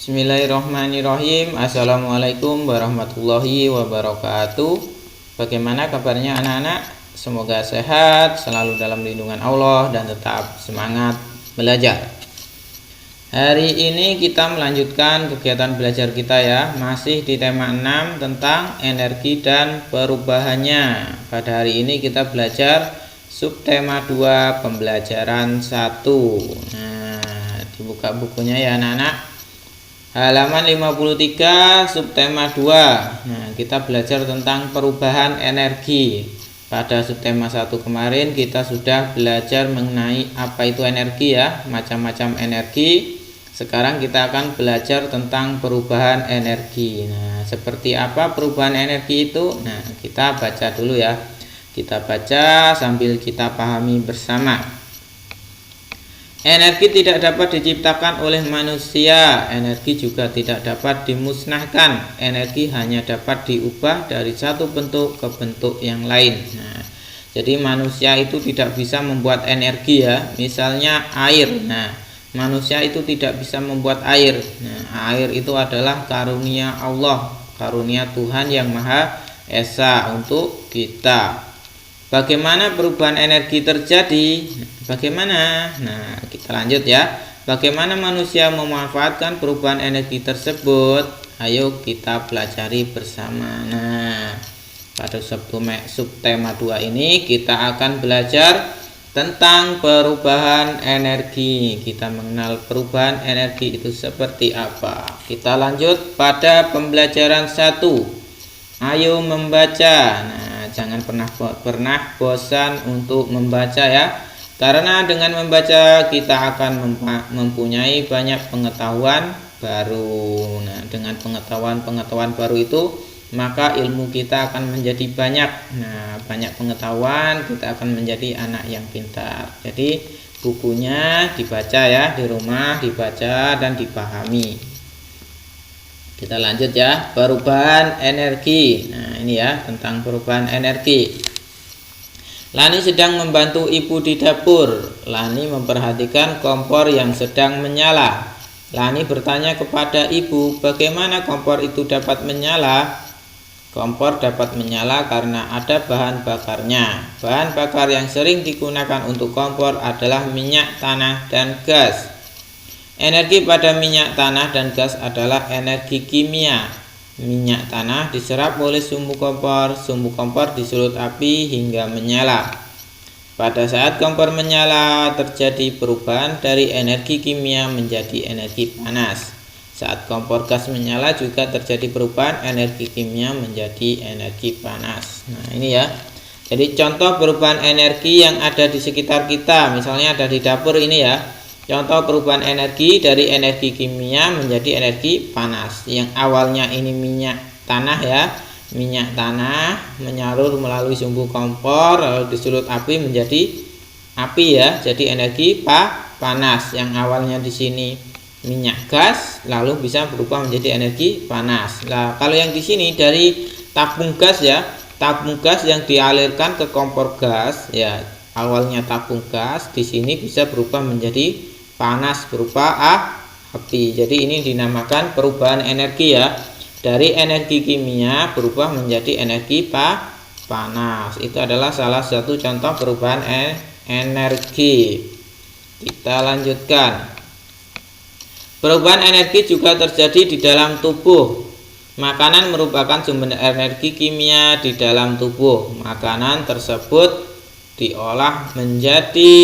Bismillahirrahmanirrahim. Assalamualaikum warahmatullahi wabarakatuh. Bagaimana kabarnya anak-anak? Semoga sehat, selalu dalam lindungan Allah, dan tetap semangat belajar. Hari ini kita melanjutkan kegiatan belajar kita ya. Masih di tema 6 tentang energi dan perubahannya. Pada hari ini kita belajar subtema 2 pembelajaran 1. Nah, dibuka bukunya ya anak-anak. Halaman 53 subtema 2. Nah, kita belajar tentang perubahan energi. Pada subtema 1 kemarin kita sudah belajar mengenai apa itu energi ya, macam-macam energi. Sekarang kita akan belajar tentang perubahan energi. Nah, seperti apa perubahan energi itu? Nah, kita baca dulu ya. Kita baca sambil kita pahami bersama. Energi tidak dapat diciptakan oleh manusia. Energi juga tidak dapat dimusnahkan. Energi hanya dapat diubah dari satu bentuk ke bentuk yang lain. Nah, jadi manusia itu tidak bisa membuat energi ya. Misalnya air. Nah, manusia itu tidak bisa membuat air. Nah, air itu adalah karunia Allah, karunia Tuhan yang Maha Esa untuk kita. Bagaimana perubahan energi terjadi? Bagaimana? Nah, kita lanjut ya. Bagaimana manusia memanfaatkan perubahan energi tersebut? Ayo kita pelajari bersama. Nah, pada subtema 2 ini kita akan belajar tentang perubahan energi. Kita mengenal perubahan energi itu seperti apa. Kita lanjut pada pembelajaran 1. Ayo membaca. Nah, jangan pernah bosan untuk membaca ya. Karena dengan membaca kita akan mempunyai banyak pengetahuan baru. Nah, dengan pengetahuan baru itu maka ilmu kita akan menjadi banyak. Nah, banyak pengetahuan kita akan menjadi anak yang pintar. Jadi bukunya dibaca ya, di rumah dibaca dan dipahami. Kita lanjut ya, perubahan energi. Nah, ini ya tentang perubahan energi. Lani sedang membantu ibu di dapur. Lani memperhatikan kompor yang sedang menyala. Lani bertanya kepada ibu, bagaimana kompor itu dapat menyala? Kompor dapat menyala karena ada bahan bakarnya. Bahan bakar yang sering digunakan untuk kompor adalah minyak tanah dan gas. Energi pada minyak tanah dan gas adalah energi kimia. Minyak tanah diserap oleh sumbu kompor disulut api hingga menyala. Pada saat kompor menyala, terjadi perubahan dari energi kimia menjadi energi panas. Saat kompor gas menyala juga terjadi perubahan energi kimia menjadi energi panas. Nah, ini ya. Jadi contoh perubahan energi yang ada di sekitar kita, misalnya ada di dapur ini ya. Contoh perubahan energi dari energi kimia menjadi energi panas. Yang awalnya ini minyak tanah ya. Minyak tanah menyalur melalui sumbu kompor lalu disulut api menjadi api ya. Jadi energi panas. Yang awalnya di sini minyak gas lalu bisa berubah menjadi energi panas. Nah, kalau yang di sini dari tabung gas ya. Tabung gas yang dialirkan ke kompor gas ya. Awalnya tabung gas di sini bisa berubah menjadi panas berupa api. Jadi ini dinamakan perubahan energi ya. Dari energi kimia berubah menjadi energi panas. Itu adalah salah satu contoh perubahan energi. Kita lanjutkan. Perubahan energi juga terjadi di dalam tubuh. Makanan merupakan sumber energi kimia di dalam tubuh. Makanan tersebut diolah menjadi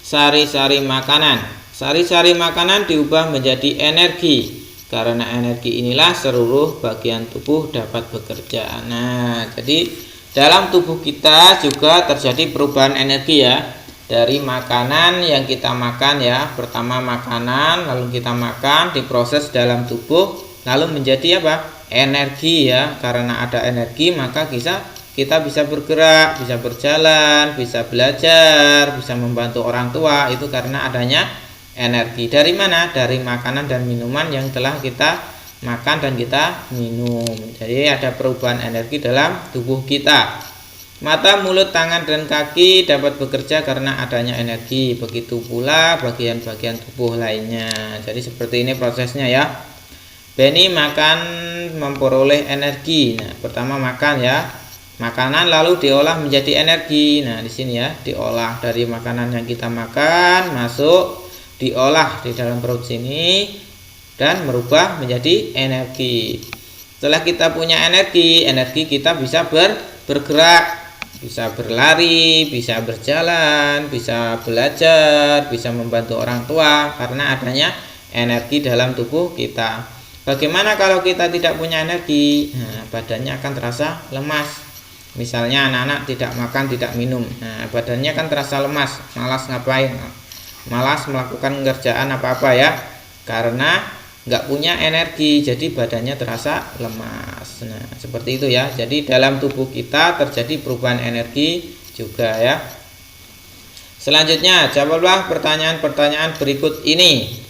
sari-sari makanan. Sari-sari makanan diubah menjadi energi. Karena energi inilah seluruh bagian tubuh dapat bekerja. Nah, jadi dalam tubuh kita juga terjadi perubahan energi ya. Dari makanan yang kita makan ya. Pertama makanan, lalu kita makan, diproses dalam tubuh, lalu menjadi apa? Energi ya. Karena ada energi maka kita bisa bergerak, bisa berjalan, bisa belajar, bisa membantu orang tua. Itu karena adanya energi. Dari mana? Dari makanan dan minuman yang telah kita makan dan kita minum. Jadi ada perubahan energi dalam tubuh kita. Mata, mulut, tangan, dan kaki dapat bekerja karena adanya energi. Begitu pula bagian-bagian tubuh lainnya. Jadi seperti ini prosesnya ya. Beni makan memperoleh energi. Nah, pertama makan ya. Makanan lalu diolah menjadi energi. Nah, di sini ya, diolah dari makanan yang kita makan masuk diolah di dalam perut sini dan merubah menjadi energi. Setelah kita punya energi kita bisa bergerak, bisa berlari, bisa berjalan, bisa belajar, bisa membantu orang tua karena adanya energi dalam tubuh kita. Bagaimana kalau kita tidak punya energi? Nah, badannya akan terasa lemas. Misalnya anak-anak tidak makan, tidak minum. Nah, badannya kan terasa lemas, malas ngapain? Malas melakukan kerjaan apa-apa ya. Karena nggak punya energi, jadi badannya terasa lemas. Nah, seperti itu ya. Jadi dalam tubuh kita terjadi perubahan energi juga ya. Selanjutnya, jawablah pertanyaan-pertanyaan berikut ini.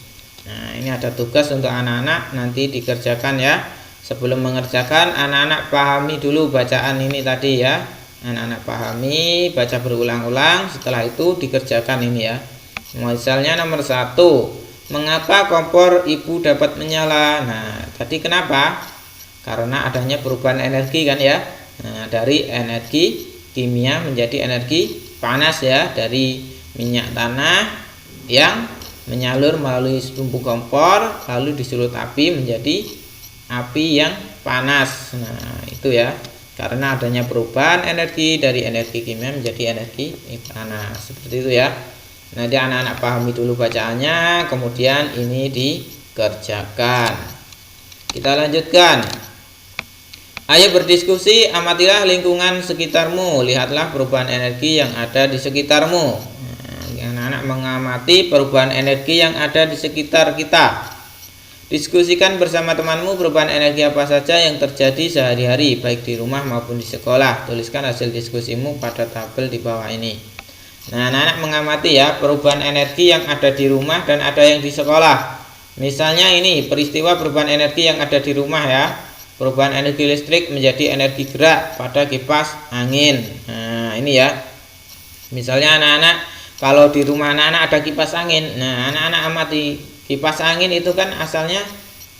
Nah, ini ada tugas untuk anak-anak nanti dikerjakan ya. Sebelum mengerjakan, anak-anak pahami dulu bacaan ini tadi ya. Anak-anak pahami, baca berulang-ulang, setelah itu dikerjakan ini ya. Misalnya nomor 1, mengapa kompor ibu dapat menyala? Nah, tadi kenapa? Karena adanya perubahan energi kan ya. Nah, dari energi kimia menjadi energi panas ya, dari minyak tanah yang menyalur melalui sumbu kompor lalu disulut api menjadi api yang panas. Nah, itu ya, karena adanya perubahan energi dari energi kimia menjadi energi panas. Seperti itu ya. Nanti anak-anak pahami dulu bacaannya, kemudian ini dikerjakan. Kita lanjutkan. Ayo berdiskusi, amatilah lingkungan sekitarmu, lihatlah perubahan energi yang ada di sekitarmu. Anak-anak mengamati perubahan energi yang ada di sekitar kita. Diskusikan bersama temanmu perubahan energi apa saja yang terjadi sehari-hari, baik di rumah maupun di sekolah. Tuliskan hasil diskusimu pada tabel di bawah ini. Nah, anak-anak mengamati ya perubahan energi yang ada di rumah dan ada yang di sekolah. Misalnya ini peristiwa perubahan energi yang ada di rumah ya. Perubahan energi listrik menjadi energi gerak pada kipas angin. Nah, ini ya. Misalnya anak-anak kalau di rumah anak-anak ada kipas angin, nah anak-anak amati kipas angin itu kan asalnya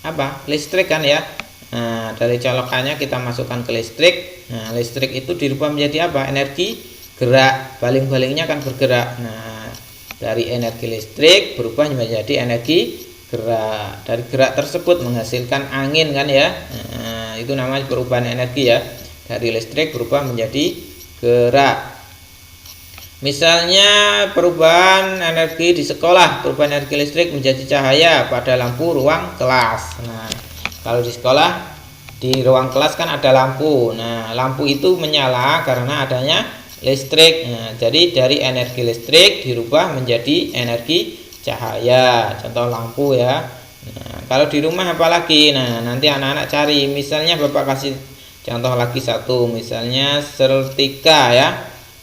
apa? Listrik kan ya. Nah, dari colokannya kita masukkan ke listrik. Nah, listrik itu dirubah menjadi apa? Energi gerak, baling-balingnya kan bergerak. Nah, dari energi listrik berubah menjadi energi gerak. Dari gerak tersebut menghasilkan angin kan ya. Nah, itu namanya perubahan energi ya. Dari listrik berubah menjadi gerak. Misalnya perubahan energi di sekolah, perubahan energi listrik menjadi cahaya pada lampu ruang kelas. Nah, kalau di sekolah di ruang kelas kan ada lampu. Nah, lampu itu menyala karena adanya listrik. Nah, jadi dari energi listrik dirubah menjadi energi cahaya. Contoh lampu ya. Nah, kalau di rumah apalagi? Nah, nanti anak-anak cari. Misalnya Bapak kasih contoh lagi satu, misalnya setrika ya.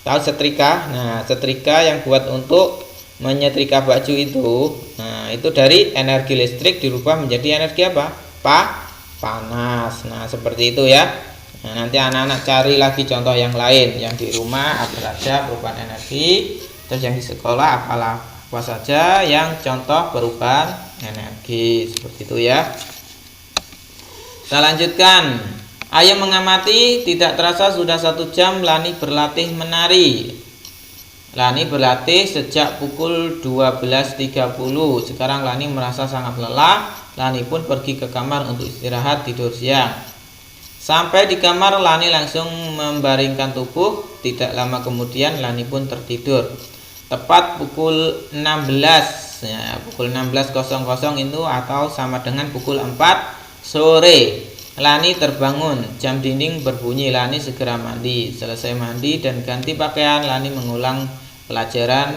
Tahu setrika? Nah, setrika yang buat untuk menyetrika baju itu. Nah, itu dari energi listrik dirubah menjadi energi apa? Panas. Nah, seperti itu ya. Nah, nanti anak-anak cari lagi contoh yang lain. Yang di rumah apa saja perubahan energi, terus yang di sekolah apa saja yang contoh perubahan energi. Seperti itu ya. Kita lanjutkan. Ayo mengamati, tidak terasa sudah 1 jam Lani berlatih menari. Lani berlatih sejak pukul 12.30. Sekarang Lani merasa sangat lelah. Lani pun pergi ke kamar untuk istirahat tidur siang. Sampai di kamar Lani langsung membaringkan tubuh. Tidak lama kemudian Lani pun tertidur. Tepat pukul 16 ya, pukul 16.00 itu atau sama dengan pukul 4 sore. Lani terbangun, jam dinding berbunyi. Lani segera mandi. Selesai mandi dan ganti pakaian, Lani mengulang pelajaran.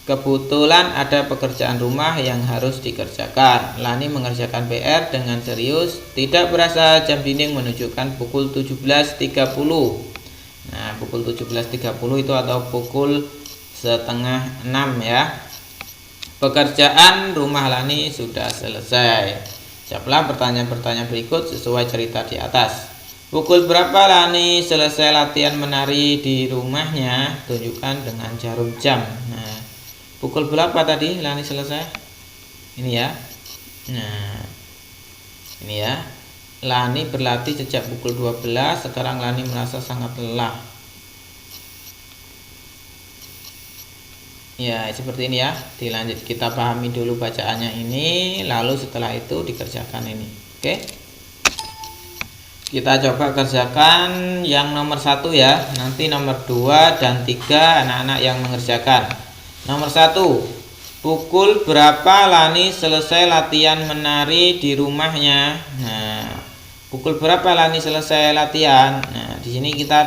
Kebetulan ada pekerjaan rumah yang harus dikerjakan. Lani mengerjakan PR dengan serius. Tidak berasa jam dinding menunjukkan pukul 17.30. Nah, pukul 17.30 itu atau pukul 5:30 ya. Pekerjaan rumah Lani sudah selesai. Jawablah pertanyaan-pertanyaan berikut sesuai cerita di atas. Pukul berapa Lani selesai latihan menari di rumahnya? Tunjukkan dengan jarum jam. Nah, pukul berapa tadi Lani selesai? Ini ya. Nah, Ini ya. Lani berlatih sejak pukul 12, sekarang Lani merasa sangat lelah. Ya, seperti ini ya. Dilanjut, kita pahami dulu bacaannya ini, lalu setelah itu dikerjakan ini. Oke. Kita coba kerjakan yang nomor 1 ya. Nanti nomor 2 dan 3 anak-anak yang mengerjakan. Nomor 1, pukul berapa Lani selesai latihan menari di rumahnya? Nah, pukul berapa Lani selesai latihan? Nah, di sini kita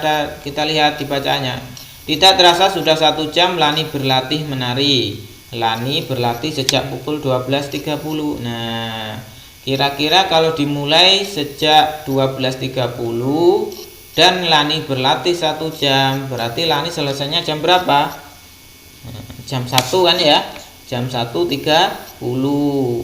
lihat di bacaannya. Tidak terasa sudah 1 jam Lani berlatih menari. Lani berlatih sejak pukul 12.30. Nah, kira-kira kalau dimulai sejak 12.30 dan Lani berlatih 1 jam, berarti Lani selesainya jam berapa? Nah, jam 1 kan ya? Jam 1.30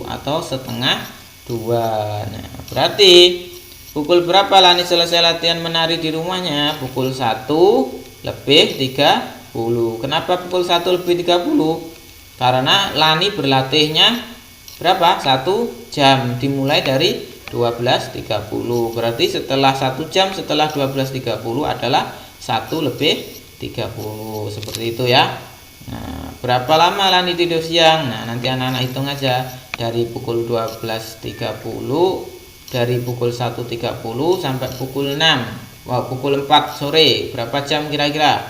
atau setengah 2. Nah, berarti pukul berapa Lani selesai latihan menari di rumahnya? Pukul 1:30. Kenapa pukul 1:30? Karena Lani berlatihnya berapa? 1 jam, dimulai dari 12.30. Berarti setelah 1 jam setelah 12.30 adalah 1:30. Seperti itu ya. Nah, berapa lama Lani tidur siang? Nah, nanti anak-anak hitung aja. Dari pukul 12.30, dari pukul 1.30 sampai pukul 6. Pukul 4 sore, berapa jam kira-kira?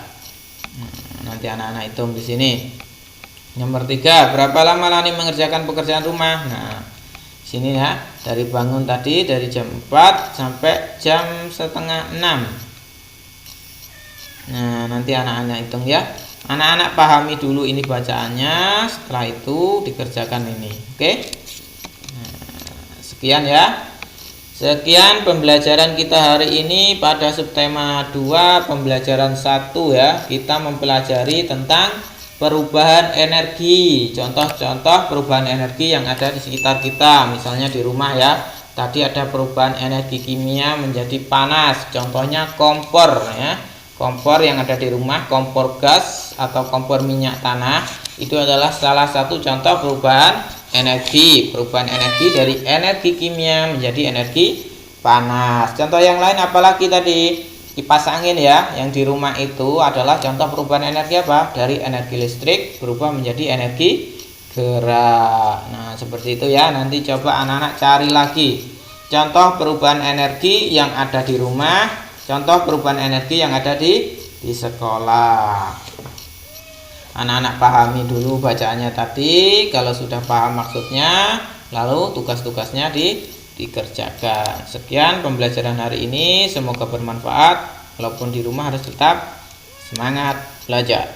Nah, nanti anak-anak hitung di sini. Nomor 3, berapa lama Lani mengerjakan pekerjaan rumah? Nah, sini ya, dari bangun tadi dari jam 4 sampai jam setengah 6. Nah, nanti anak-anak hitung ya. Anak-anak pahami dulu ini bacaannya, setelah itu dikerjakan ini. Oke? Nah, sekian ya. Sekian pembelajaran kita hari ini pada subtema 2 pembelajaran 1 ya. Kita mempelajari tentang perubahan energi. Contoh-contoh perubahan energi yang ada di sekitar kita. Misalnya di rumah ya. Tadi ada perubahan energi kimia menjadi panas. Contohnya kompor ya. Kompor yang ada di rumah, kompor gas atau kompor minyak tanah, itu adalah salah satu contoh perubahan energi. Perubahan energi dari energi kimia menjadi energi panas. Contoh yang lain apalagi tadi? Kipas angin ya, yang di rumah itu adalah contoh perubahan energi apa? Dari energi listrik berubah menjadi energi gerak. Nah, seperti itu ya. Nanti coba anak-anak cari lagi contoh perubahan energi yang ada di rumah, contoh perubahan energi yang ada di sekolah. Anak-anak pahami dulu bacaannya tadi. Kalau sudah paham maksudnya, lalu tugas-tugasnya dikerjakan. Sekian pembelajaran hari ini, semoga bermanfaat. Walaupun di rumah harus tetap semangat belajar.